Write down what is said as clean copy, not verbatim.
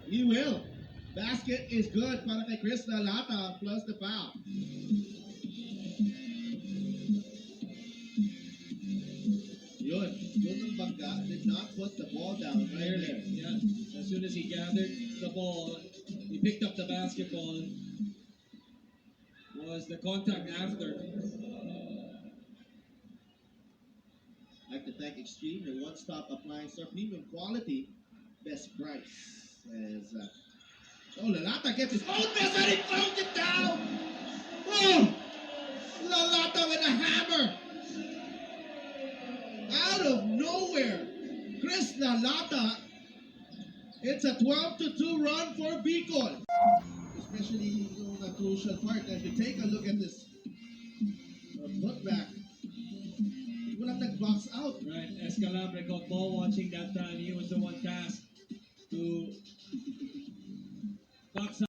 He will. Basket is good para kay Chris Lalata plus the foul. Yun. Yun ang bangga did not put the ball down right there. Yeah. As soon as he gathered the ball, he picked up the basketball. Was the contact after? I'd like to thank Extreme, the one-stop appliance store, premium quality, best price. As Lalata gets his own best and he throws it down. Oh, Lalata with a hammer. Out of nowhere, Chris Lalata. It's a 12-2 run for BICOL. Especially on the crucial part. As you take a look at this putback, walang nag-box out. Right. Escalabra got ball watching that time. He was the one tasked to box